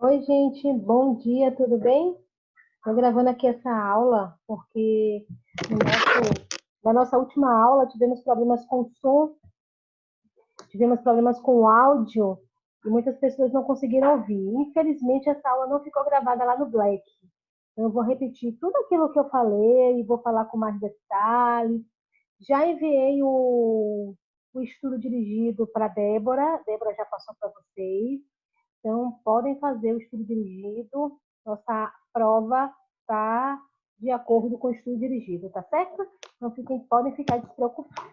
Oi, gente, bom dia, tudo bem? Estou gravando aqui essa aula porque na nossa última aula tivemos problemas com o som, tivemos problemas com o áudio e muitas pessoas não conseguiram ouvir. Infelizmente, essa aula não ficou gravada lá no Black. Então, eu vou repetir tudo aquilo que eu falei e vou falar com mais detalhes. Já enviei o estudo dirigido para a Débora. A Débora já passou para vocês. Então, podem fazer o estudo dirigido. Nossa prova está de acordo com o estudo dirigido, tá certo? Então, podem ficar despreocupados.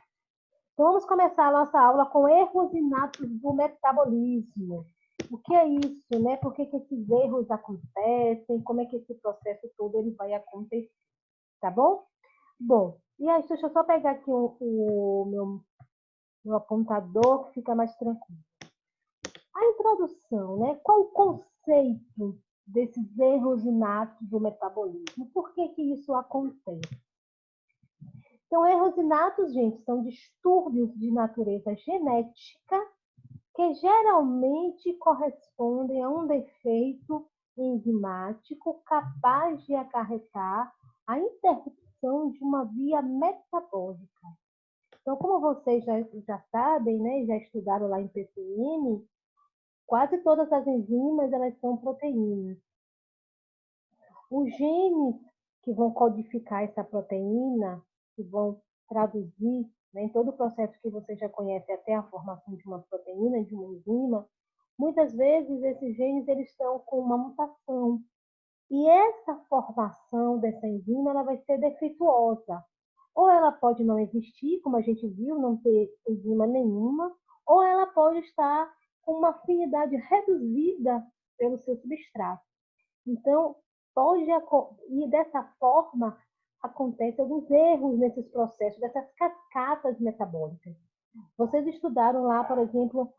Então, vamos começar a nossa aula com erros inatos do metabolismo. O que é isso, né? Por que esses erros acontecem? Como é que esse processo todo ele vai acontecer, tá bom? Bom, e aí, deixa eu só pegar aqui o meu apontador, que fica mais tranquilo. A introdução, né? Qual o conceito desses erros inatos do metabolismo? Por que isso acontece? Então, erros inatos, gente, são distúrbios de natureza genética que geralmente correspondem a um defeito enzimático capaz de acarretar a interrupção de uma via metabólica. Então, como vocês já sabem, né, já estudaram lá em PCM, quase todas as enzimas elas são proteínas. Os genes que vão codificar essa proteína, que vão traduzir, né, em todo o processo que você já conhece até a formação de uma proteína, de uma enzima, muitas vezes esses genes eles estão com uma mutação. E essa formação dessa enzima ela vai ser defeituosa. Ou ela pode não existir, como a gente viu, não ter enzima nenhuma, ou ela pode estar com uma afinidade reduzida pelo seu substrato. Então, e dessa forma, acontecem alguns erros nesses processos, dessas cascatas metabólicas. Vocês estudaram lá, por exemplo,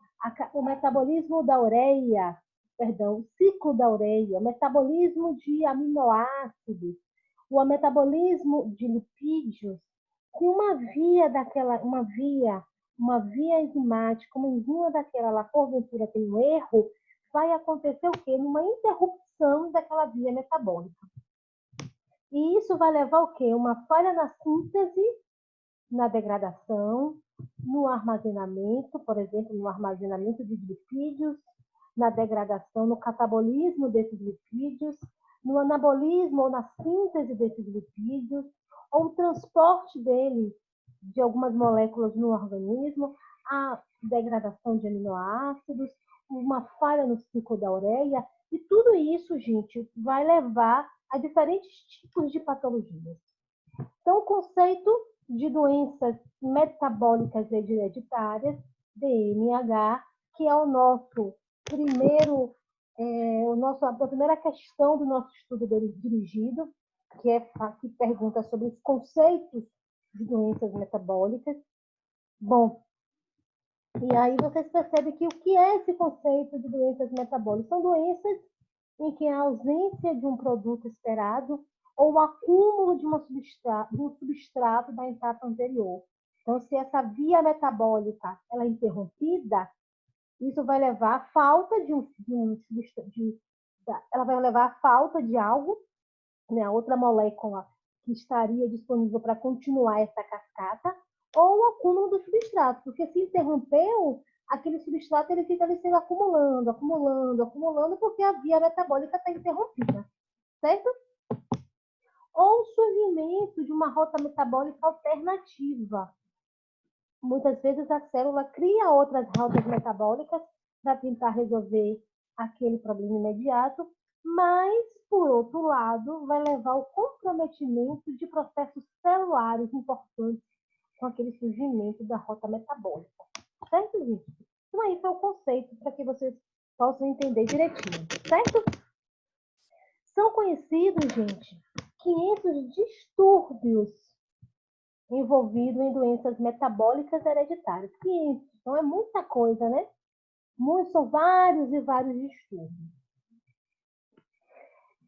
o metabolismo da ureia, perdão, o ciclo da ureia, o metabolismo de aminoácidos, o metabolismo de lipídios, com uma via enzimática, uma enzima daquela lá, porventura tem um erro, vai acontecer o quê? Numa interrupção daquela via metabólica. E isso vai levar o quê? Uma falha na síntese, na degradação, no armazenamento, por exemplo, no armazenamento de lipídios, na degradação, no catabolismo desses lipídios, no anabolismo ou na síntese desses lipídios, ou o transporte deles de algumas moléculas no organismo, a degradação de aminoácidos, uma falha no ciclo da ureia, e tudo isso, gente, vai levar a diferentes tipos de patologias. Então, o conceito de doenças metabólicas hereditárias, DMH, que é o nosso primeiro, a primeira questão do nosso estudo dirigido, que pergunta sobre os conceitos de doenças metabólicas. Bom, e aí vocês percebem que o que é esse conceito de doenças metabólicas? São doenças em que a ausência de um produto esperado ou o acúmulo de um substrato da etapa anterior. Então, se essa via metabólica ela é interrompida, isso vai levar à falta ela vai levar à falta de algo, né, outra molécula que estaria disponível para continuar essa cascata, ou o acúmulo do substrato, porque se interrompeu, aquele substrato ele fica ali sendo acumulando, porque a via metabólica está interrompida, certo? Ou o surgimento de uma rota metabólica alternativa. Muitas vezes a célula cria outras rotas metabólicas para tentar resolver aquele problema imediato, mas, por outro lado, vai levar ao comprometimento de processos celulares importantes com aquele surgimento da rota metabólica. Certo, gente? Então, esse é o conceito para que vocês possam entender direitinho, certo? São conhecidos, gente, 500 distúrbios envolvidos em doenças metabólicas hereditárias. 500, então é muita coisa, né? São vários e vários distúrbios.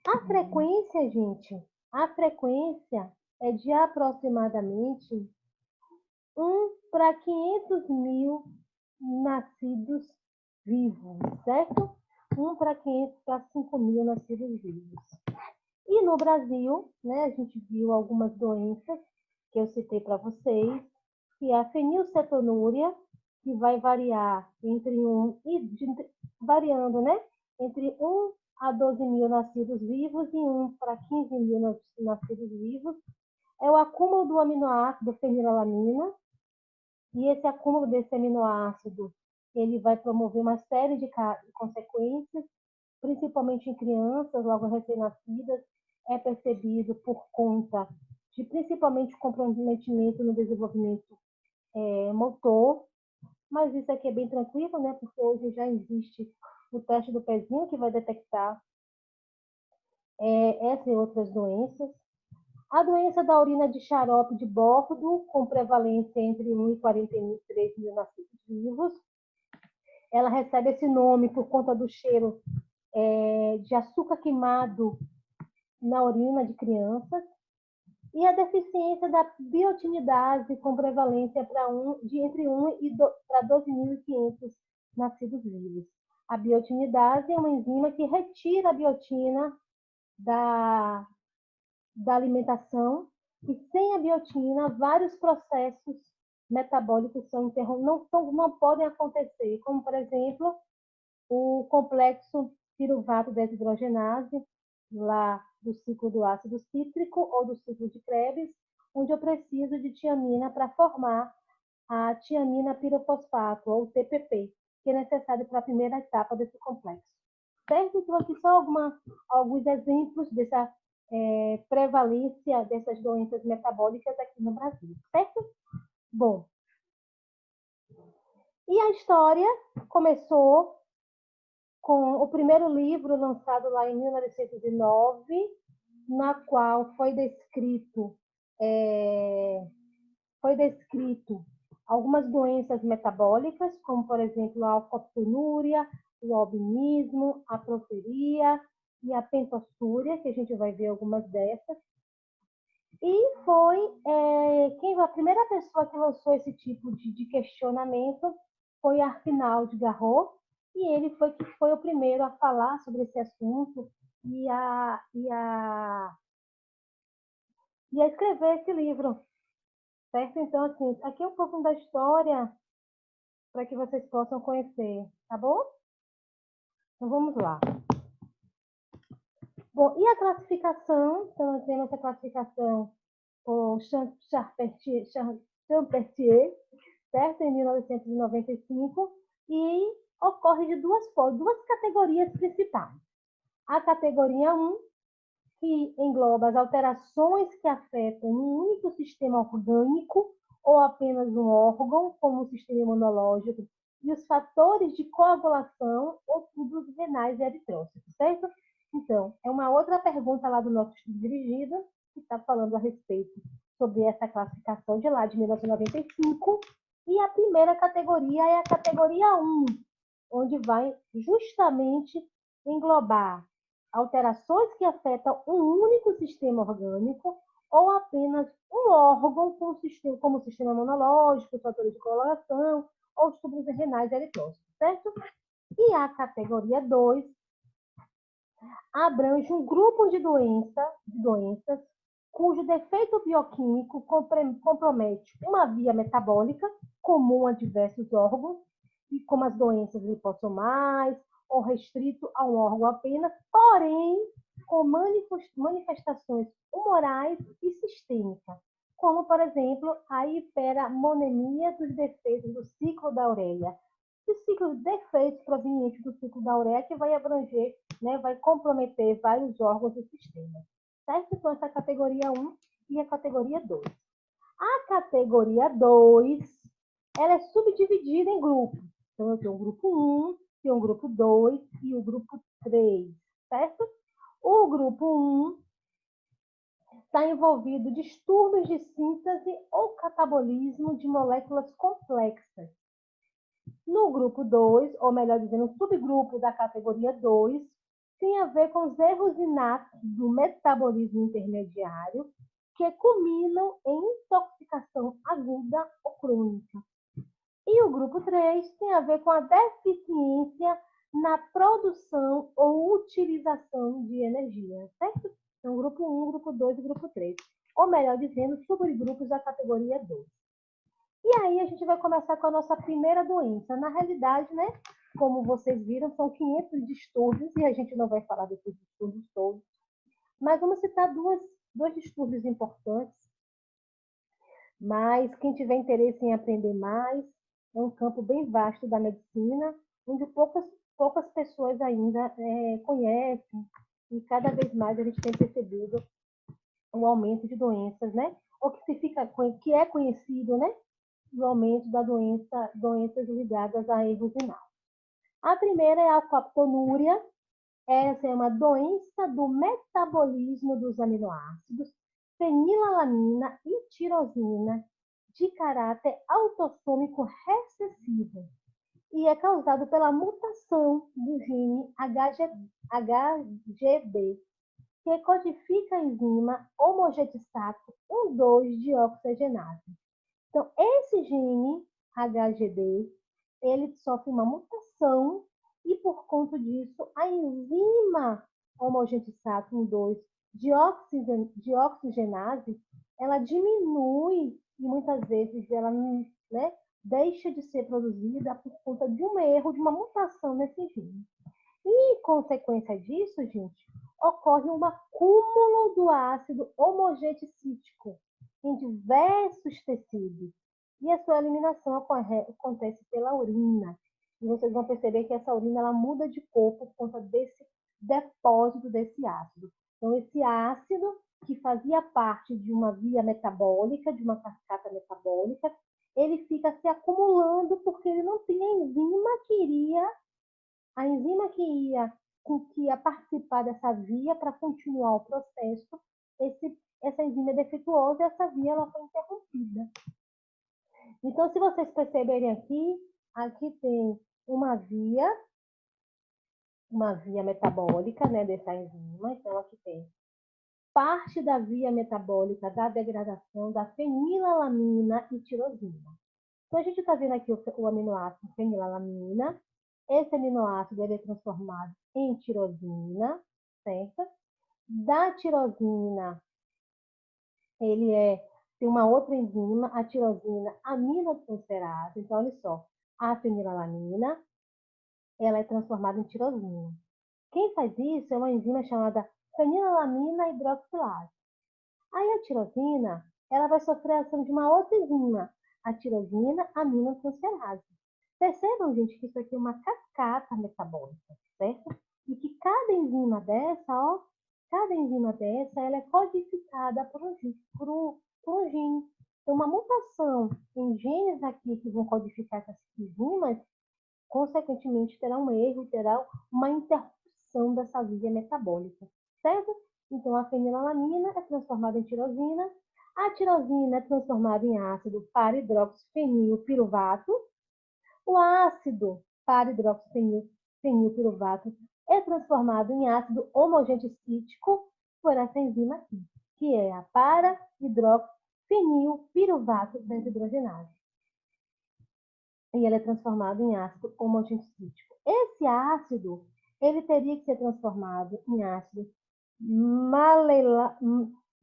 A frequência, gente, a frequência é de aproximadamente 1 para 500 mil nascidos vivos, certo? 1 para 500 para 5.000 nascidos vivos. E no Brasil, né, a gente viu algumas doenças que eu citei para vocês, que é a fenilcetonúria, que vai variar variando, né, entre 1 a 12.000 nascidos vivos e 1 para 15.000 nascidos vivos. É o acúmulo do aminoácido fenilalanina, e esse acúmulo desse aminoácido ele vai promover uma série de consequências, principalmente em crianças logo recém-nascidas, é percebido por conta de principalmente comprometimento no desenvolvimento motor, mas isso aqui é bem tranquilo, né? Porque hoje já existe o teste do pezinho que vai detectar essas e outras doenças. A doença da urina de xarope de bordo, com prevalência entre 1 e 43 mil nascidos vivos. Ela recebe esse nome por conta do cheiro de açúcar queimado na urina de crianças. E a deficiência da biotinidase, com prevalência de entre 1 para 12.500 nascidos vivos. A biotinidase é uma enzima que retira a biotina da alimentação, e sem a biotina, vários processos metabólicos não podem acontecer, como, por exemplo, o complexo piruvato desidrogenase, lá do ciclo do ácido cítrico ou do ciclo de Krebs, onde eu preciso de tiamina para formar a tiamina pirofosfato, ou TPP, que é necessário para a primeira etapa desse complexo. Certo? Então, aqui só alguns exemplos dessa prevalência dessas doenças metabólicas aqui no Brasil, certo? Bom, e a história começou com o primeiro livro lançado lá em 1909, na qual foi descrito algumas doenças metabólicas, como, por exemplo, a alcotonúria, o albinismo, a porfiria e a pentossúria, que a gente vai ver algumas dessas. E foi a primeira pessoa que lançou esse tipo de questionamento foi Arpinald Garrot, e ele foi o primeiro a falar sobre esse assunto e a escrever esse livro, certo? Então, assim, aqui é um pouco da história para que vocês possam conhecer, tá bom? Então, vamos lá. Bom, e a classificação? Então, nós temos a classificação por Champertier, certo? Em 1995, e ocorre de duas categorias principais. A categoria 1, que engloba as alterações que afetam um único sistema orgânico ou apenas um órgão, como o sistema imunológico, e os fatores de coagulação ou tubos renais e eritrócitos, certo? Então, é uma outra pergunta lá do nosso estudo dirigido, que está falando a respeito sobre essa classificação de lá de 1995, e a primeira categoria é a categoria 1, onde vai justamente englobar alterações que afetam um único sistema orgânico ou apenas um órgão como o sistema imunológico, os fatores de coagulação ou os tubos renais e eritrócitos, certo? E a categoria 2 abrange um grupo de doenças cujo defeito bioquímico compromete uma via metabólica comum a diversos órgãos, como as doenças lipossomais, ou restrito a um órgão apenas, porém com manifestações humorais e sistêmicas, como, por exemplo, a hiperamonemia dos defeitos do ciclo da ureia. O ciclo de defeitos provenientes do ciclo da ureia que vai abranger, né, vai comprometer vários órgãos e sistemas. Certo? Então, essa categoria 1 e a categoria 2. A categoria 2, ela é subdividida em grupos. Então, eu tenho o grupo 1, tem o grupo 2 e o grupo 3, certo? O grupo 1 está envolvido em distúrbios de síntese ou catabolismo de moléculas complexas. No grupo 2, ou melhor dizendo, o subgrupo da categoria 2, tem a ver com os erros inatos do metabolismo intermediário, que culminam em intoxicação aguda ou crônica. E o grupo 3 tem a ver com a deficiência na produção ou utilização de energia, certo? Então, grupo 1, grupo 2 e grupo 3. Ou melhor dizendo, subgrupos da categoria 2. E aí a gente vai começar com a nossa primeira doença. Na realidade, né, como vocês viram, são 500 distúrbios e a gente não vai falar desses distúrbios todos. Mas vamos citar dois distúrbios importantes. Mas quem tiver interesse em aprender mais, é um campo bem vasto da medicina, onde poucas pessoas ainda conhecem, e cada vez mais a gente tem percebido o aumento de doenças, né? Ou que é conhecido, né? O aumento da doenças ligadas a erros renais. A primeira é a alcaptonúria. Essa é uma doença do metabolismo dos aminoácidos fenilalanina e tirosina de caráter autossômico recessivo e é causado pela mutação do gene HGB, que codifica a enzima homogetisato 1,2-deoxigenase. Então, esse gene HGB, ele sofre uma mutação e, por conta disso, a enzima homogetisato 1,2-deoxigenase, ela diminui e muitas vezes ela, né, deixa de ser produzida por conta de um erro, de uma mutação nesse gene. E, em consequência disso, gente, ocorre um acúmulo do ácido homogeticítico em diversos tecidos. E a sua eliminação acontece pela urina. E vocês vão perceber que essa urina ela muda de cor por conta desse depósito desse ácido. Então, esse ácido, que fazia parte de uma via metabólica, de uma cascata metabólica, ele fica se acumulando porque ele não tem a enzima que ia participar dessa via para continuar o processo. Essa enzima é defeituosa e essa via ela foi interrompida. Então, se vocês perceberem aqui tem uma via metabólica, né, dessa enzima. Então, aqui tem parte da via metabólica da degradação da fenilalanina e tirosina. Então, a gente está vendo aqui o aminoácido fenilalanina. Esse aminoácido ele é transformado em tirosina, certo? Da tirosina, tem uma outra enzima, a tirosina aminotransferase. Então, olha só, a fenilalanina, ela é transformada em tirosina. Quem faz isso é uma enzima chamada fenilalanina hidroxilase. Aí a tirosina, ela vai sofrer a ação de uma outra enzima, a tirosina aminotransferase. Percebam, gente, que isso aqui é uma cascata metabólica, certo? E que cada enzima dessa, ela é codificada por um gene. Então, uma mutação em genes aqui que vão codificar essas enzimas, consequentemente, terá um erro, terá uma interrupção dessa via metabólica, certo? Então, a fenilalanina é transformada em tirosina, a tirosina é transformada em ácido para-hidroxifenilpiruvato, o ácido para-hidroxifenilpiruvato é transformado em ácido homogeticítico por essa enzima aqui, que é a para-hidroxifenilpiruvato desidrogenase. E ele é transformado em ácido homogenicítico. Esse ácido, ele teria que ser transformado em ácido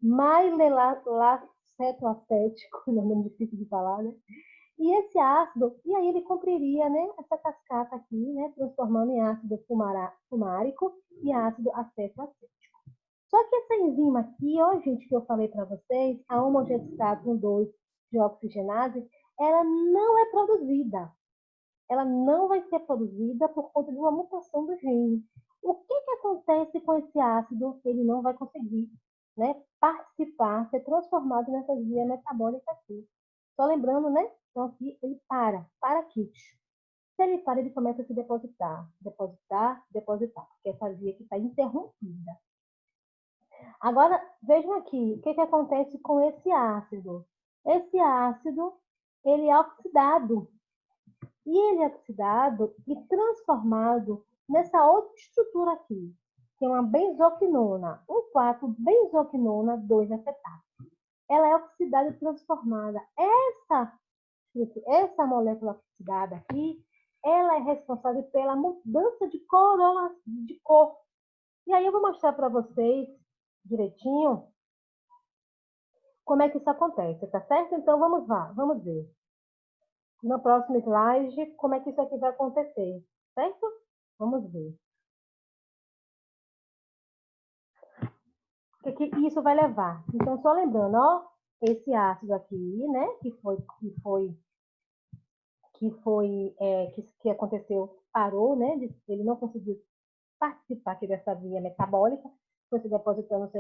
malelacetoacético, nome difícil de falar, né? E esse ácido, e aí ele cumpriria, né, essa cascata aqui, né, transformando em ácido fumárico e ácido acetoacético. Só que essa enzima aqui, ó, gente, que eu falei para vocês, a homogetisato 1,2-deoxigenase, ela não é produzida. Ela não vai ser produzida por conta de uma mutação do gene. O que acontece com esse ácido? Ele não vai conseguir, né, participar, ser transformado nessa via metabólica aqui. Só lembrando, né? Então, aqui ele para aqui. Se ele para, ele começa a se depositar, porque essa via aqui está interrompida. Agora, vejam aqui, o que acontece com esse ácido? Esse ácido, ele é oxidado. E ele é oxidado e transformado nessa outra estrutura aqui, que é uma benzoquinona, 1,4-benzoquinona 2-acetato. Ela é oxidada e transformada. Essa molécula oxidada aqui, ela é responsável pela mudança de cor. E aí eu vou mostrar para vocês direitinho como é que isso acontece, tá certo? Então vamos lá, vamos ver. No próximo slide, como é que isso aqui vai acontecer, certo? Vamos ver. O que isso vai levar? Então, só lembrando, ó, esse ácido aqui, né, que aconteceu, parou, né, ele não conseguiu participar aqui dessa via metabólica, foi se depositando,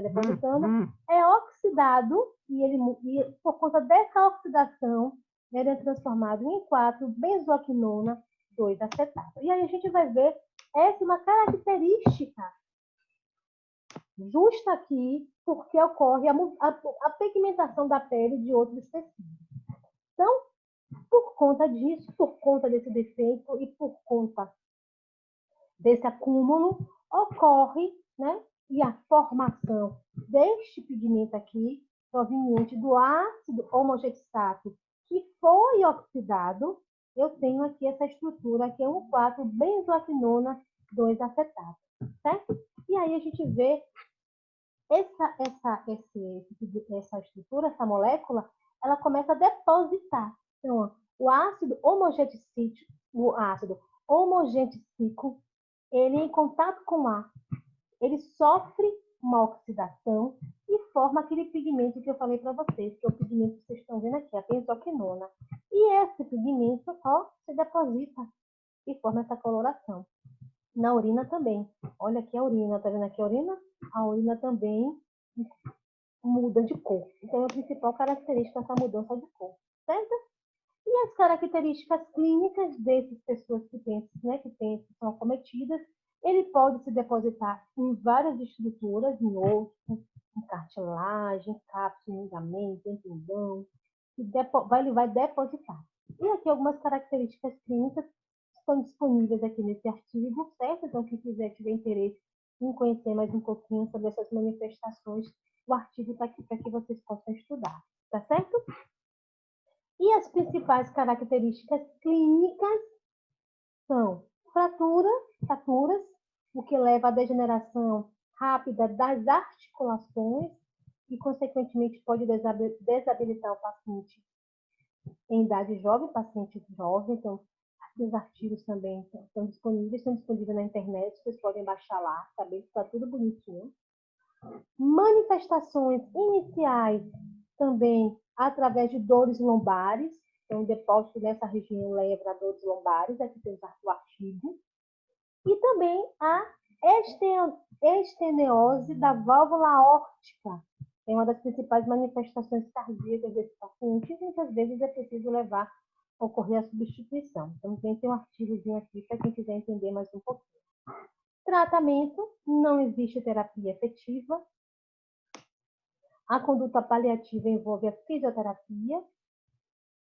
é oxidado, e por conta dessa oxidação, ele é transformado em 4-benzoquinona 2-acetato. E aí a gente vai ver essa é uma característica justa aqui, porque ocorre a pigmentação da pele de outros tecidos. Então, por conta disso, por conta desse defeito e por conta desse acúmulo, ocorre, né? E a formação deste pigmento aqui, proveniente do ácido homogetsato, que foi oxidado, eu tenho aqui essa estrutura, que é um 4-benzoquinona 2-acetato, certo? E aí a gente vê essa estrutura, essa molécula, ela começa a depositar. Então, o ácido homogencítico, ele em contato com o ar, ele sofre uma oxidação e forma aquele pigmento que eu falei para vocês, que é o pigmento que vocês estão vendo aqui, a benzoquinona. E esse pigmento, ó, se deposita e forma essa coloração. Na urina também. Olha aqui a urina, tá vendo aqui a urina? A urina também muda de cor. Então, é a principal característica essa mudança de cor, certo? E as características clínicas dessas pessoas que são acometidas, ele pode se depositar em várias estruturas, em osso, em cartilagem, em cápsula, em ligamento, em tendão, ele vai depositar. E aqui algumas características clínicas estão disponíveis aqui nesse artigo, certo? Então, quem tiver interesse em conhecer mais um pouquinho sobre essas manifestações, o artigo está aqui para que vocês possam estudar, tá certo? E as principais características clínicas são fraturas, o que leva à degeneração rápida das articulações e, consequentemente, pode desabilitar o paciente em idade jovem, paciente jovem. Então, os artigos também estão disponíveis na internet, vocês podem baixar lá, saber que está tudo bonitinho. Manifestações iniciais também através de dores lombares, então o depósito nessa região leva a dores lombares, aqui tem o artigo. E também a esteneose da válvula aórtica, é uma das principais manifestações cardíacas desse paciente, e muitas vezes é preciso ocorrer a substituição. Então, tem um artigozinho aqui para quem quiser entender mais um pouquinho. Tratamento, não existe terapia efetiva. A conduta paliativa envolve a fisioterapia,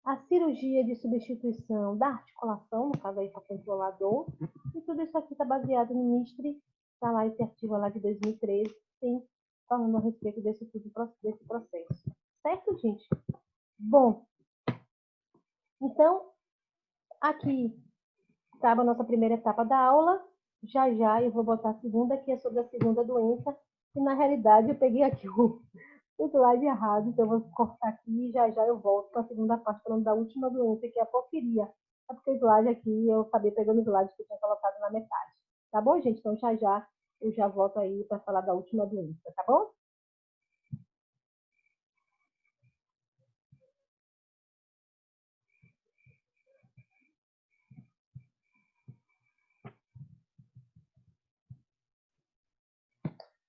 a cirurgia de substituição da articulação, no caso aí para controlar a dor, e tudo isso aqui está baseado no MISTRE, está lá esse artigo lá de 2013, tem falando a respeito desse processo. Certo, gente? Bom, então, aqui estava a nossa primeira etapa da aula. Já eu vou botar a segunda, que é sobre a segunda doença, e na realidade eu peguei aqui o slide errado, então eu vou cortar aqui e já eu volto para a segunda parte, falando da última doença, que é a porfiria. É porque o slide aqui, eu acabei pegando o slide que eu tinha colocado na metade. Tá bom, gente? Então eu já volto aí para falar da última doença, tá bom?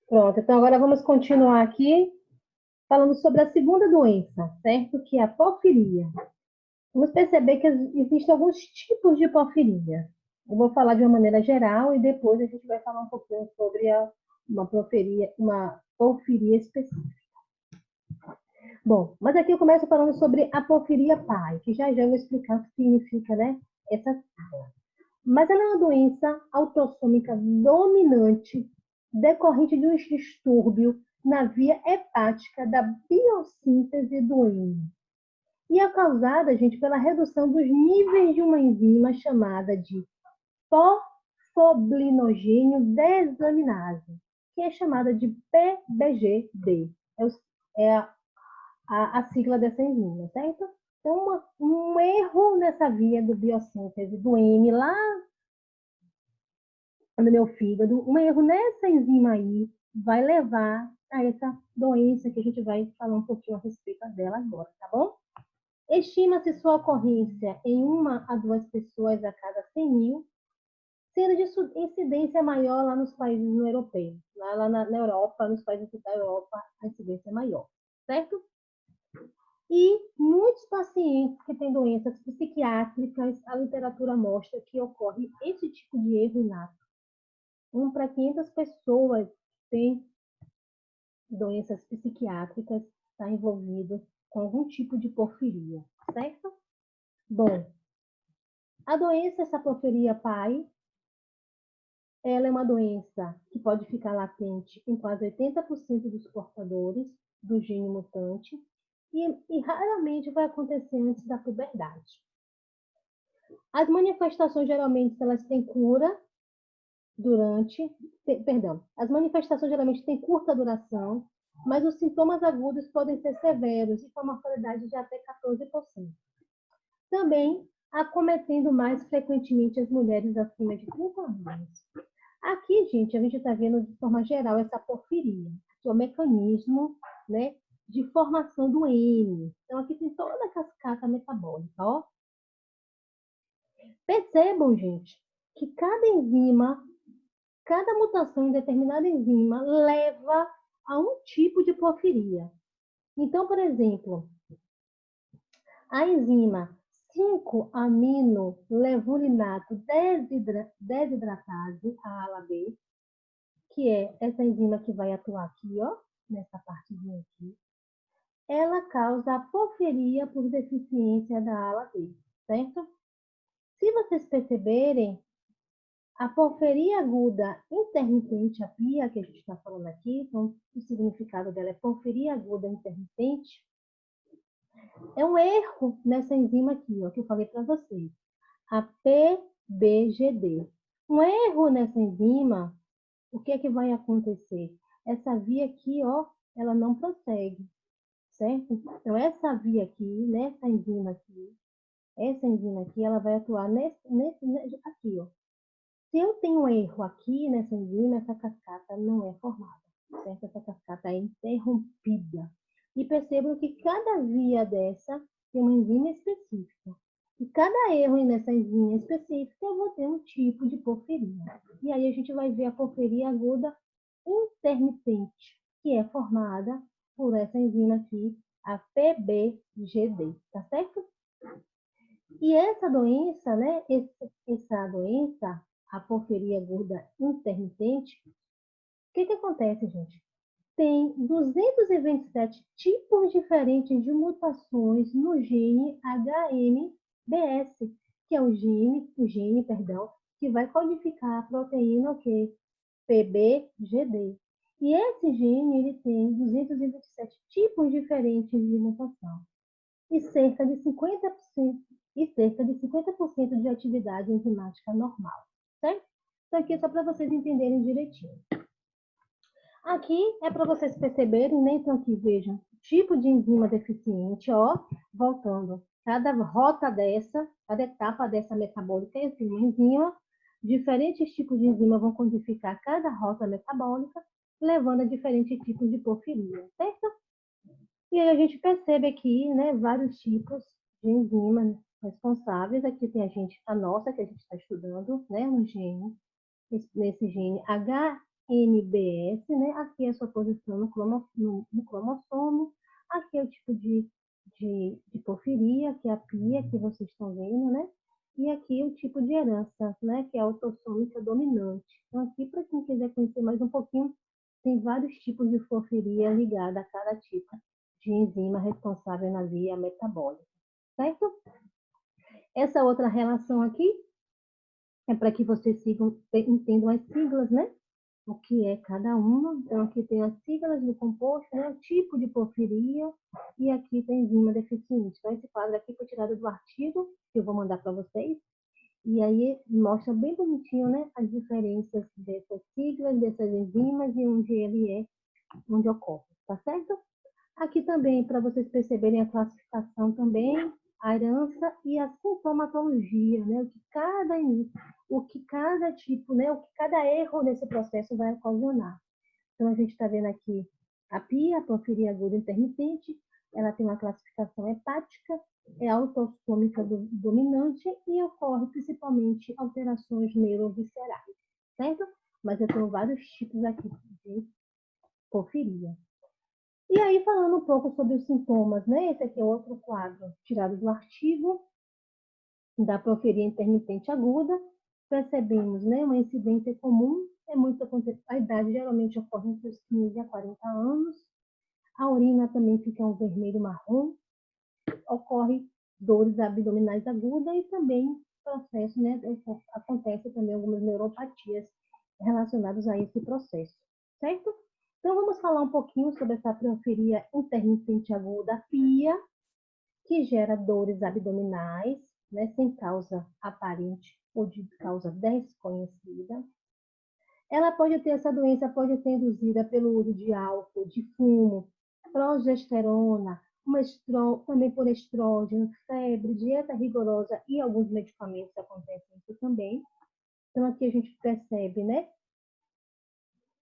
Pronto, então agora vamos continuar aqui falando sobre a segunda doença, certo? Que é a porfiria. Vamos perceber que existem alguns tipos de porfiria. Eu vou falar de uma maneira geral e depois a gente vai falar um pouquinho sobre uma porfiria específica. Bom, mas aqui eu começo falando sobre a porfiria pai, que já eu vou explicar o que significa, né, essa sigla. Mas ela é uma doença autossômica dominante decorrente de um distúrbio na via hepática da biossíntese do heme. E é causada, gente, pela redução dos níveis de uma enzima chamada de fosfoblinogênio desaminase, que é chamada de PBGD. É a sigla dessa enzima, certo? Então, um erro nessa via do biossíntese do M lá no meu fígado, um erro nessa enzima aí vai levar a essa doença que a gente vai falar um pouquinho a respeito dela agora, tá bom? Estima-se sua ocorrência em 1 a 2 pessoas a cada 100 mil, sendo de incidência maior lá nos países europeus. Lá na Europa, nos países da Europa, a incidência é maior, certo? E muitos pacientes que têm doenças psiquiátricas, a literatura mostra que ocorre esse tipo de erro inato. 1 para 500 pessoas que têm doenças psiquiátricas está envolvido com algum tipo de porfiria, certo? Bom, a doença, essa porfiria pai, ela é uma doença que pode ficar latente em quase 80% dos portadores do gene mutante e raramente vai acontecer antes da puberdade. As manifestações, geralmente, elas têm cura as manifestações geralmente têm curta duração, mas os sintomas agudos podem ser severos e com uma mortalidade de até 14%. Também acometendo mais frequentemente as mulheres acima de 30 anos. Aqui, gente, a gente está vendo de forma geral essa porfiria, que é o mecanismo, né, de formação do M. Então, aqui tem toda a cascata metabólica, ó. Percebam, gente, que cada mutação em determinada enzima leva a um tipo de porfiria. Então, por exemplo, a enzima 5-aminolevulinato desidratase, a ALA-B, que é essa enzima que vai atuar aqui, ó, nessa partezinha aqui, ela causa a porfiria por deficiência da ALA-B, certo? Se vocês perceberem, a porfiria aguda intermitente, a PIA, que a gente está falando aqui, então o significado dela é porfiria aguda intermitente, é um erro nessa enzima aqui, ó, que eu falei para vocês, a PBGD. Um erro nessa enzima, o que é que vai acontecer? Essa via aqui, ó, ela não prossegue, certo? Então, essa via aqui, essa enzima aqui, ela vai atuar aqui, ó. Se eu tenho um erro aqui nessa enzima, essa cascata não é formada, certo? Essa cascata é interrompida. E percebam que cada via dessa tem uma enzima específica. E cada erro nessa enzima específica, eu vou ter um tipo de porfiria. E aí a gente vai ver a porfiria aguda intermitente, que é formada por essa enzima aqui, a PBGD, tá certo? E essa doença, né, essa doença, a porfiria aguda intermitente, o que acontece, gente? Tem 227 tipos diferentes de mutações no gene HMBS, que é o gene, que vai codificar a proteína PBGD. E esse gene ele tem 227 tipos diferentes de mutação e cerca de 50% de atividade enzimática normal, certo? Então aqui é só para vocês entenderem direitinho. Aqui é para vocês perceberem, né? Então aqui vejam, tipo de enzima deficiente, ó, voltando. Cada rota dessa, cada etapa dessa metabólica é uma enzima. Diferentes tipos de enzima vão codificar cada rota metabólica, levando a diferentes tipos de porfiria, certo? E aí a gente percebe aqui, né, vários tipos de enzimas responsáveis. Aqui tem a nossa, que a gente está estudando, né, no gene, nesse gene HNBS, né? Aqui é a sua posição no cromossomo. Aqui é o tipo de porfiria, que é a PIA, que vocês estão vendo, né? E aqui é o tipo de herança, né? Que é a autossômica dominante. Então, aqui, para quem quiser conhecer mais um pouquinho, tem vários tipos de porfiria ligada a cada tipo de enzima responsável na via metabólica, certo? Essa outra relação aqui é para que vocês entendam as siglas, né? o que é cada uma. Então, aqui tem as siglas do composto, né, o tipo de porfiria, e aqui tem enzima deficiente. Então, esse quadro aqui foi tirado do artigo, que eu vou mandar para vocês, e aí mostra bem bonitinho, né, as diferenças dessas siglas, dessas enzimas e onde ocorre, tá certo? Aqui também, para vocês perceberem a classificação também, a herança e a sintomatologia, né? O que cada tipo, né? O que cada erro nesse processo vai ocasionar. Então, a gente está vendo aqui a PIA, a porfiria aguda intermitente, ela tem uma classificação hepática, é autossômica dominante e ocorre principalmente alterações neuroviscerais, certo? Mas eu tenho vários tipos aqui de porfiria. E aí, falando um pouco sobre os sintomas, né? Esse aqui é outro quadro tirado do artigo da porfiria intermitente aguda. Percebemos, né? Uma incidência comum, a idade geralmente ocorre entre os 15 a 40 anos. A urina também fica um vermelho marrom. Ocorre dores abdominais agudas e também processo, né? Acontece também algumas neuropatias relacionadas a esse processo, certo? Então, vamos falar um pouquinho sobre essa porfiria intermitente aguda, PIA, que gera dores abdominais, né, sem causa aparente ou de causa desconhecida. Essa doença pode ser induzida pelo uso de álcool, de fumo, progesterona, também por estrógeno, febre, dieta rigorosa e alguns medicamentos acontecem isso também. Então, aqui a gente percebe, né?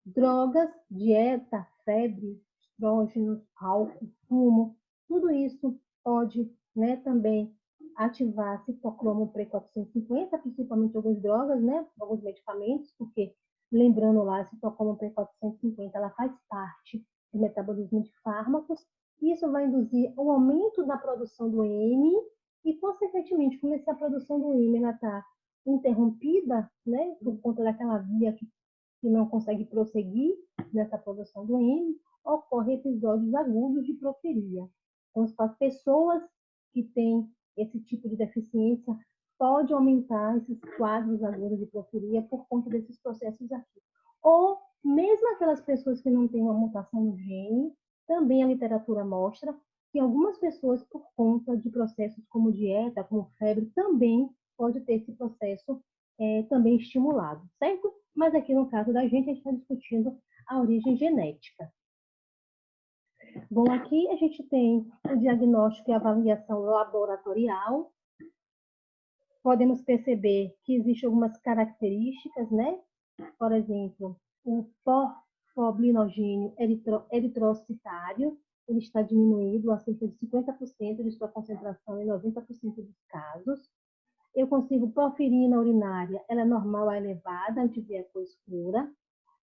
Drogas, dieta, febre, estrógenos, álcool, fumo, tudo isso pode, né, também ativar citocromo P450, principalmente algumas drogas, né, alguns medicamentos, porque, lembrando lá, a citocromo P450, ela faz parte do metabolismo de fármacos, e isso vai induzir o aumento da produção do M, e, consequentemente, como essa produção do M está interrompida, né, por conta daquela via que não consegue prosseguir nessa produção do M, ocorrem episódios agudos de porfiria. Então, as pessoas que têm esse tipo de deficiência pode aumentar esses quadros agudos de porfiria por conta desses processos aqui. Ou mesmo aquelas pessoas que não têm uma mutação no gene, também a literatura mostra que algumas pessoas, por conta de processos como dieta, como febre, também pode ter esse processo também estimulado, certo? Mas aqui no caso da gente, a gente está discutindo a origem genética. Bom, aqui a gente tem o diagnóstico e avaliação laboratorial. Podemos perceber que existem algumas características, né? Por exemplo, o porfoblinogênio eritrocitário, ele está diminuído a cerca de 50% de sua concentração em 90% dos casos. Eu consigo porfirina urinária, ela é normal a elevada, a gente vê a cor escura.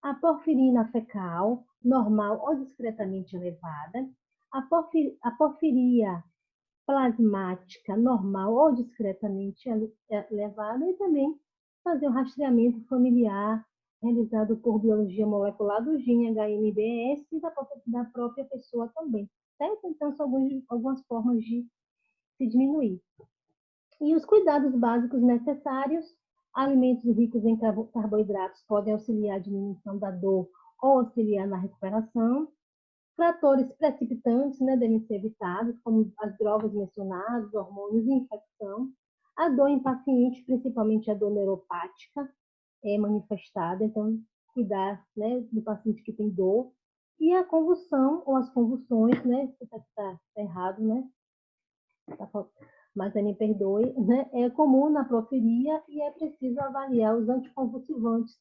A porfirina fecal, normal ou discretamente elevada. A porfiria plasmática, normal ou discretamente elevada. E também fazer o rastreamento familiar realizado por biologia molecular do gene HMBS e da própria pessoa também, certo? Então, são algumas formas de se diminuir. E os cuidados básicos necessários, alimentos ricos em carboidratos podem auxiliar a diminuição da dor ou auxiliar na recuperação. Fatores precipitantes, né, devem ser evitados, como as drogas mencionadas, hormônios e infecção. A dor em paciente, principalmente a dor neuropática, é manifestada, então cuidar, né, do paciente que tem dor. E a convulsão ou as convulsões, né, está errado, né? Mas me perdoe, né? É comum na porfiria e é preciso avaliar os anticonvulsivantes,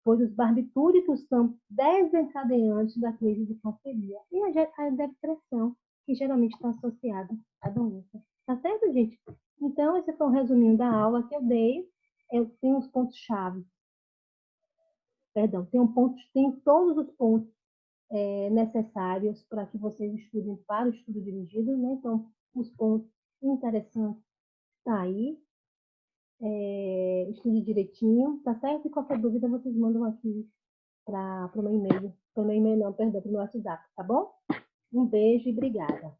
pois os barbitúricos são desencadeantes da crise de porfiria e a depressão, que geralmente está associada à doença. Tá certo, gente? Então, esse foi um resuminho da aula que eu dei. Eu tenho os pontos-chave. Perdão, tem todos os pontos necessários para que vocês estudem para o estudo dirigido, né? Então, os pontos interessantes tá aí. Estude direitinho, tá certo? E qualquer dúvida vocês mandam aqui para o meu e-mail. Para o meu e-mail não, perdão, para o meu WhatsApp, tá bom? Um beijo e obrigada.